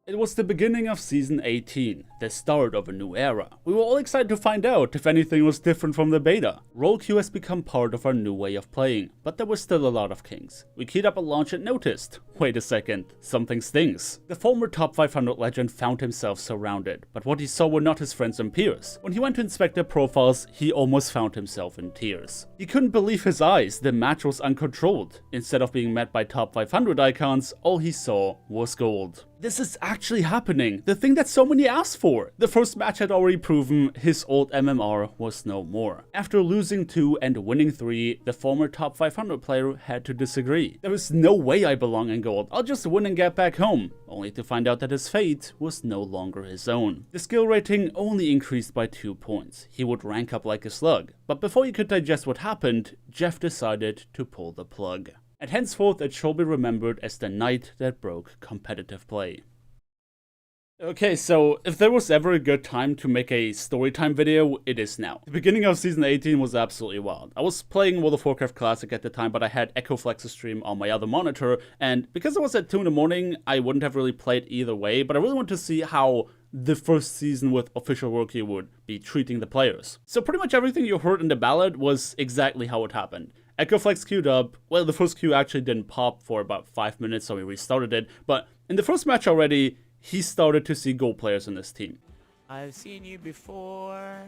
It was the beginning of Season 18, the start of a new era. We were all excited to find out if anything was different from the beta. Role queue has become part of our new way of playing, but there were still a lot of kinks. We keyed up a launch and noticed, wait a second, something stinks. The former top 500 legend found himself surrounded, but what he saw were not his friends and peers. When he went to inspect their profiles, he almost found himself in tears. He couldn't believe his eyes, the match was uncontrolled. Instead of being met by top 500 icons, all he saw was gold. This is actually happening, the thing that so many asked for. The first match had already proven his old MMR was no more. After losing 2 and winning 3, the former top 500 player had to disagree. There is no way I belong in gold, I'll just win and get back home, only to find out that his fate was no longer his own. The skill rating only increased by 2 points, he would rank up like a slug. But before you could digest what happened, Jeff decided to pull the plug. And henceforth it shall be remembered as the night that broke competitive play. Okay, so if there was ever a good time to make a storytime video, it is now. The beginning of Season 18 was absolutely wild. I was playing World of Warcraft Classic at the time, but I had EchoFlexx stream on my other monitor, and because it was at 2 in the morning, I wouldn't have really played either way, but I really wanted to see how the first season with official rookie would be treating the players. So pretty much everything you heard in the ballad was exactly how it happened. EchoFlexx queued up. Well, the first queue actually didn't pop for about 5 minutes, so we restarted it. But in the first match already, he started to see gold players in this team. I've seen you before.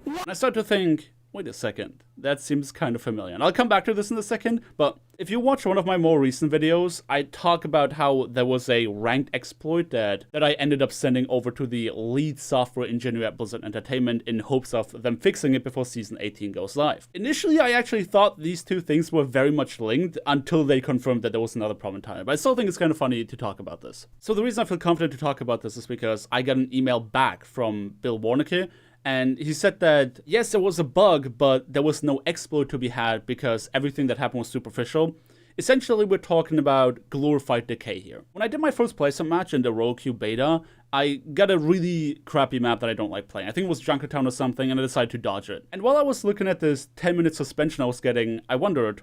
And I started to think, wait a second, that seems kind of familiar. And I'll come back to this in a second, but if you watch one of my more recent videos, I talk about how there was a ranked exploit that I ended up sending over to the lead software engineer at Blizzard Entertainment in hopes of them fixing it before Season 18 goes live. Initially, I actually thought these two things were very much linked until they confirmed that there was another problem entirely, but I still think it's kind of funny to talk about this. So the reason I feel confident to talk about this is because I got an email back from Bill Warnicke, and he said that, yes, there was a bug, but there was no exploit to be had because everything that happened was superficial. Essentially, we're talking about glorified decay here. When I did my first placement match in the Role Queue beta, I got a really crappy map that I don't like playing. I think it was Junkertown or something, and I decided to dodge it. And while I was looking at this 10-minute suspension I was getting, I wondered,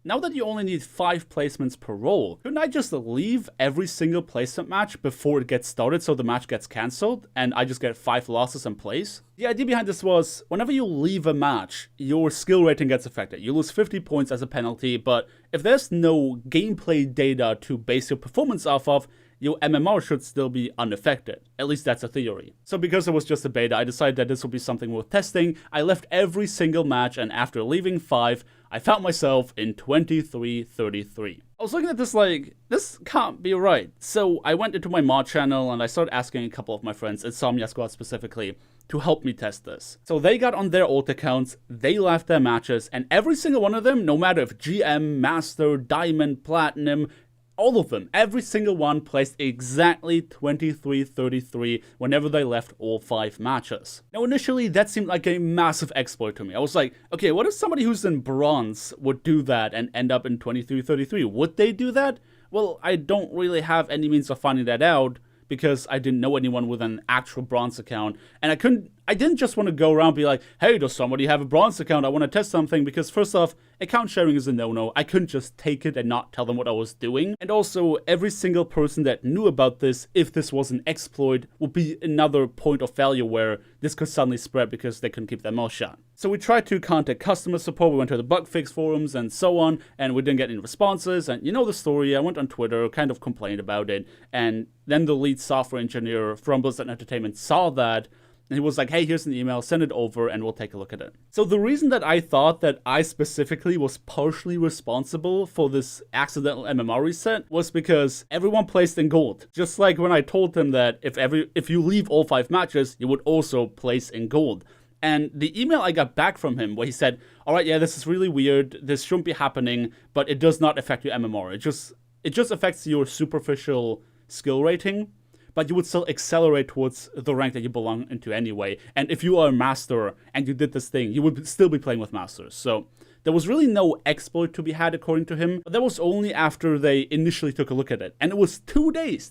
now that you only need 5 placements per role, couldn't I just leave every single placement match before it gets started so the match gets cancelled and I just get 5 losses in place? The idea behind this was, whenever you leave a match, your skill rating gets affected. You lose 50 points as a penalty, but if there's no gameplay data to base your performance off of, your MMR should still be unaffected. At least that's a theory. So because it was just a beta, I decided that this would be something worth testing. I left every single match, and after leaving 5, I found myself in 23-33. I was looking at this like, this can't be right. So I went into my mod channel and I started asking a couple of my friends, Insomnia Squad specifically, to help me test this. So they got on their alt accounts, they left their matches, and every single one of them, no matter if GM, Master, Diamond, Platinum, all of them, every single one placed exactly 23-33 whenever they left all 5 matches. Now initially that seemed like a massive exploit to me. I was like, okay, what if somebody who's in bronze would do that and end up in 23-33? Would they do that? Well, I don't really have any means of finding that out because I didn't know anyone with an actual bronze account, and I didn't just want to go around and be like, hey, does somebody have a bronze account? I want to test something, because first off, account sharing is a no-no. I couldn't just take it and not tell them what I was doing. And also, every single person that knew about this, if this was an exploit, would be another point of failure where this could suddenly spread because they couldn't keep their mouth shut. So we tried to contact customer support, we went to the bug fix forums and so on, and we didn't get any responses, and you know the story. I went on Twitter, kind of complained about it, and then the lead software engineer from Blizzard Entertainment saw that, and he was like, hey, here's an email, send it over, and we'll take a look at it. So the reason that I thought that I specifically was partially responsible for this accidental MMR reset was because everyone placed in gold. Just like when I told them that if you leave all 5 matches, you would also place in gold. And the email I got back from him where he said, all right, yeah, this is really weird, this shouldn't be happening, but it does not affect your MMR. It just affects your superficial skill rating, but you would still accelerate towards the rank that you belong into anyway. And if you are a master and you did this thing, you would still be playing with masters. So there was really no exploit to be had according to him, but that was only after they initially took a look at it. And it was 2 days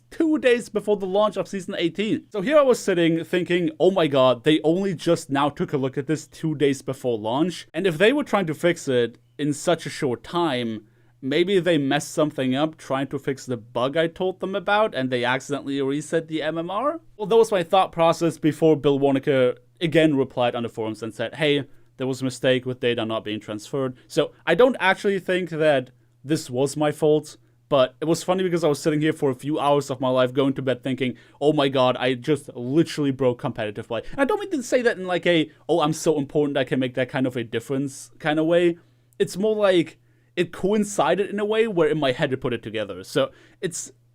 before the launch of Season 18. So here I was sitting thinking, oh my god, they only just now took a look at this 2 days before launch. And if they were trying to fix it, in such a short time, maybe they messed something up trying to fix the bug I told them about and they accidentally reset the MMR? Well, that was my thought process before Bill Warnicker again replied on the forums and said, hey, there was a mistake with data not being transferred. So I don't actually think that this was my fault. But it was funny because I was sitting here for a few hours of my life going to bed thinking, oh my god, I just literally broke competitive play. And I don't mean to say that in like a, oh, I'm so important I can make that kind of a difference kind of way. It's more like it coincided in a way where in my head it put it together. So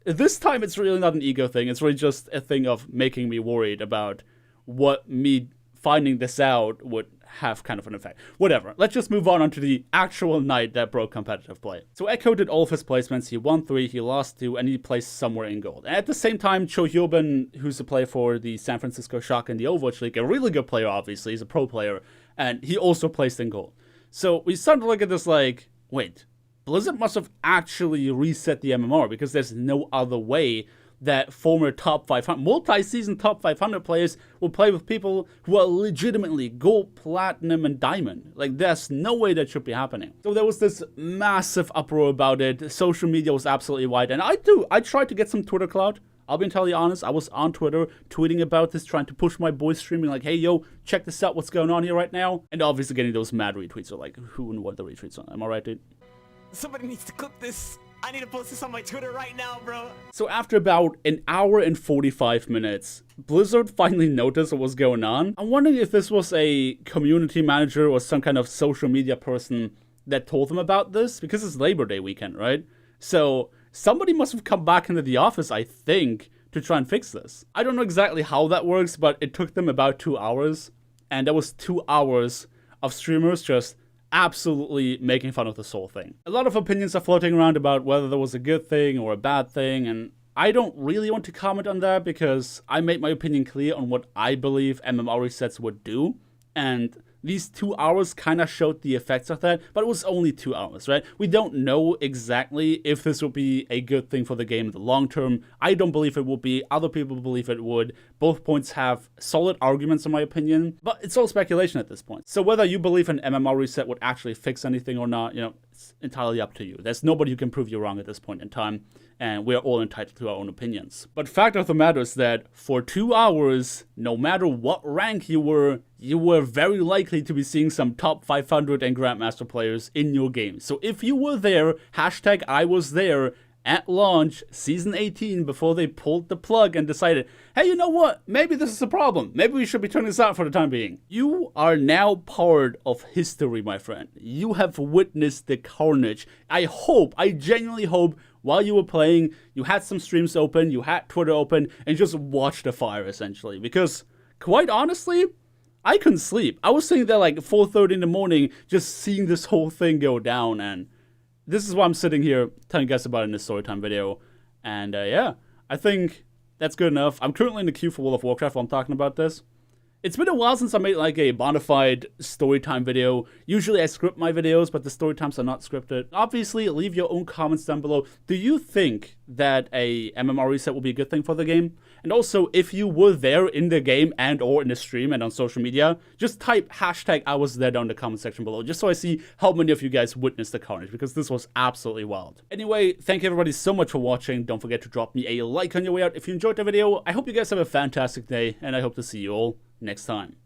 this time it's really not an ego thing. It's really just a thing of making me worried about what me finding this out would have kind of an effect. Whatever. Let's just move on to the actual night that broke competitive play. So Echo did all of his placements. He won 3, he lost 2, and he placed somewhere in gold. And at the same time, Cho Hyobin, who's a player for the San Francisco Shock in the Overwatch League, a really good player, obviously. He's a pro player. And he also placed in gold. So we started to look at this like, wait, Blizzard must have actually reset the MMR because there's no other way that former top 500, multi-season top 500 players will play with people who are legitimately gold, platinum, and diamond. Like, there's no way that should be happening. So there was this massive uproar about it. Social media was absolutely wild. And I tried to get some Twitter clout. I'll be entirely honest, I was on Twitter tweeting about this, trying to push my boys streaming like, hey, yo, check this out, what's going on here right now? And obviously getting those mad retweets are like, who and what the retweets on? Am I right, dude? Somebody needs to clip this. I need to post this on my Twitter right now, bro. So after about an hour and 45 minutes, Blizzard finally noticed what was going on. I'm wondering if this was a community manager or some kind of social media person that told them about this, because it's Labor Day weekend, right? So somebody must have come back into the office, I think, to try and fix this. I don't know exactly how that works, but it took them about 2 hours, and that was 2 hours of streamers just absolutely making fun of this whole thing. A lot of opinions are floating around about whether there was a good thing or a bad thing, and I don't really want to comment on that because I made my opinion clear on what I believe MMR resets would do, and these 2 hours kind of showed the effects of that, but it was only 2 hours, right? We don't know exactly if this will be a good thing for the game in the long term. I don't believe it will be. Other people believe it would. Both points have solid arguments in my opinion, but it's all speculation at this point. So whether you believe an MMR reset would actually fix anything or not, it's entirely up to you. There's nobody who can prove you wrong at this point in time, and we're all entitled to our own opinions. But fact of the matter is that for 2 hours, no matter what rank you were very likely to be seeing some top 500 and Grandmaster players in your game. So if you were there, hashtag I was there, at launch, Season 18, before they pulled the plug and decided, hey, you know what? Maybe this is a problem. Maybe we should be turning this out for the time being. You are now part of history, my friend. You have witnessed the carnage. I genuinely hope, while you were playing, you had some streams open, you had Twitter open, and just watched the fire, essentially. Because, quite honestly, I couldn't sleep. I was sitting there like 4:30 in the morning, just seeing this whole thing go down, and this is why I'm sitting here telling you guys about it in this storytime video. And yeah, I think that's good enough. I'm currently in the queue for World of Warcraft while I'm talking about this. It's been a while since I made like a bona fide storytime video. Usually I script my videos, but the storytimes are not scripted. Obviously, leave your own comments down below. Do you think that a MMR reset will be a good thing for the game? And also, if you were there in the game and or in the stream and on social media, just type hashtag I was there down in the comment section below, just so I see how many of you guys witnessed the carnage, because this was absolutely wild. Anyway, thank you everybody so much for watching. Don't forget to drop me a like on your way out if you enjoyed the video. I hope you guys have a fantastic day, and I hope to see you all next time.